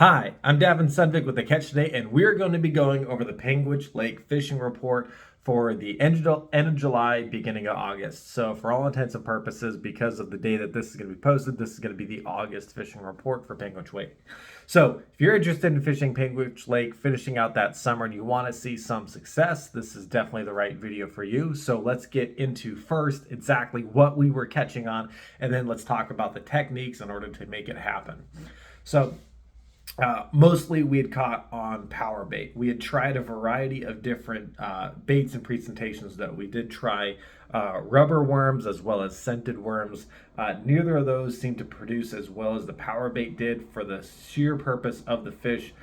Hi, I'm Davin Sundvik with The Catch Today, and we're going to be going over the Panguich Lake fishing report for the end of July, beginning of August. So for all intents and purposes, because of the day that this is going to be posted, this is going to be the August fishing report for Panguich Lake. So if you're interested in fishing Panguich Lake, finishing out that summer, and you want to see some success, this is definitely the right video for you. So let's get into first exactly what we were catching on, and then let's talk about the techniques in order to make it happen. So mostly we had caught on power bait. We had tried a variety of different baits and presentations, though. We did try rubber worms as well as scented worms. Neither of those seemed to produce as well as the power bait did for the sheer purpose of the fish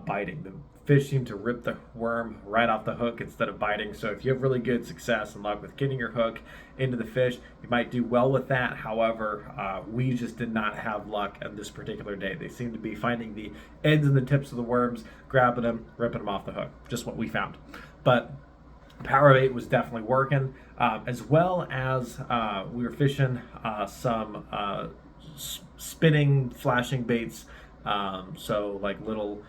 biting. The fish seemed to rip the worm right off the hook instead of biting. So if you have really good success and luck with getting your hook into the fish, you might do well with that. However, we just did not have luck on this particular day. They seemed to be finding the ends and the tips of the worms, grabbing them, ripping them off the hook. Just what we found. But power bait was definitely working, as well as we were fishing some spinning, flashing baits. So like little,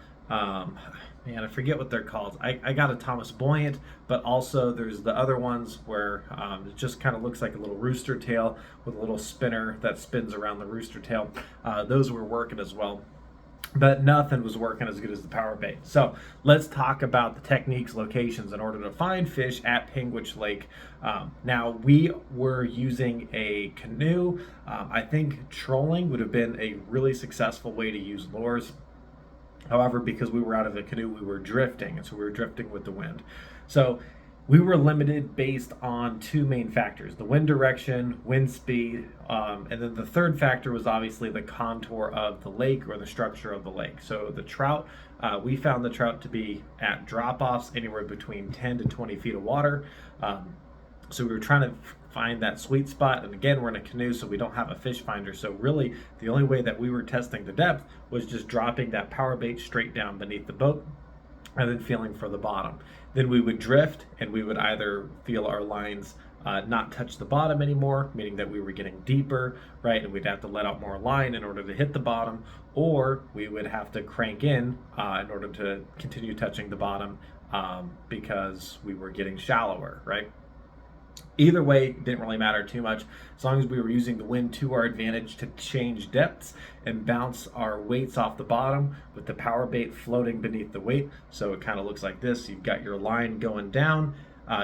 man, I forget what they're called. I got a Thomas Buoyant, but also there's the other ones where it just kind of looks like a little rooster tail with a little spinner that spins around the rooster tail. Those were working as well, but nothing was working as good as the power bait. So let's talk about the techniques, locations in order to find fish at Panguich Lake. Now we were using a canoe. I think trolling would have been a really successful way to use lures. However, because we were out of the canoe, we were drifting, and so we were drifting with the wind. So we were limited based on two main factors: the wind direction, wind speed, and then the third factor was obviously the contour of the lake or the structure of the lake. So the trout, we found the trout to be at drop-offs anywhere between 10 to 20 feet of water. So we were trying to find that sweet spot, and again, we're in a canoe, so we don't have a fish finder. So really, the only way that we were testing the depth was just dropping that power bait straight down beneath the boat and then feeling for the bottom. Then we would drift, and we would either feel our lines not touch the bottom anymore, meaning that we were getting deeper, right? And we'd have to let out more line in order to hit the bottom, or we would have to crank in order to continue touching the bottom because we were getting shallower, right? Either way, it didn't really matter too much, as long as we were using the wind to our advantage to change depths and bounce our weights off the bottom with the power bait floating beneath the weight. So it kind of looks like this. You've got your line going down,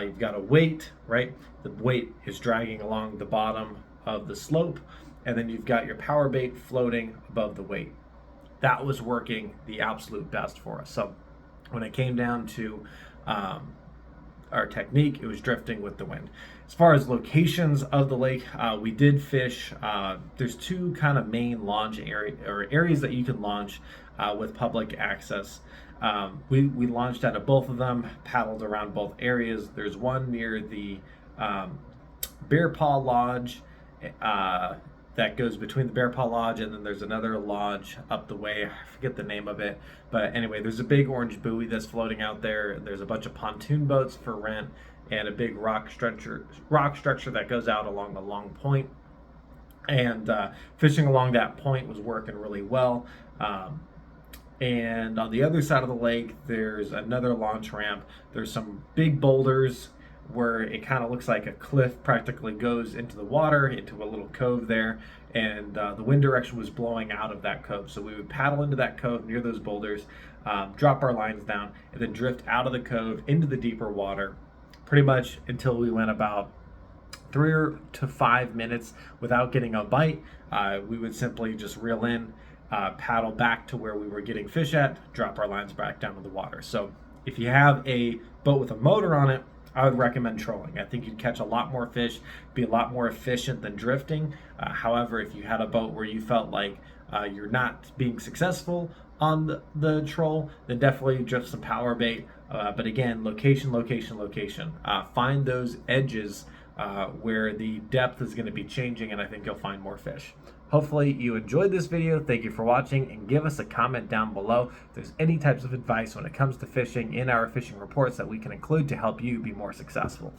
you've got a weight, right? The weight is dragging along the bottom of the slope, and then you've got your power bait floating above the weight. That was working the absolute best for us. So when it came down to our technique, it was drifting with the wind. As far as locations of the lake, we did fish. There's two kind of main launch areas that you can launch with public access. We launched out of both of them, paddled around both areas. There's one near the Bear Paw Lodge that goes between the Bear Paw Lodge, and then there's another lodge up the way. I forget the name of it, but anyway, there's a big orange buoy that's floating out there. There's a bunch of pontoon boats for rent and a big rock structure that goes out along the long point. And fishing along that point was working really well. And on the other side of the lake, there's another launch ramp. There's some big boulders where it kind of looks like a cliff practically goes into the water, into a little cove there, and the wind direction was blowing out of that cove. So we would paddle into that cove near those boulders, drop our lines down, and then drift out of the cove into the deeper water, pretty much until we went about 3 to 5 minutes without getting a bite. We would simply just reel in, paddle back to where we were getting fish at, drop our lines back down to the water. So if you have a boat with a motor on it, I would recommend trolling. I think you'd catch a lot more fish, be a lot more efficient than drifting. However, if you had a boat where you felt like you're not being successful on the troll, then definitely drift some power bait. But again, location. Find those edges where the depth is going to be changing, and I think you'll find more fish. Hopefully you enjoyed this video. Thank you for watching, and give us a comment down below if there's any types of advice when it comes to fishing in our fishing reports that we can include to help you be more successful.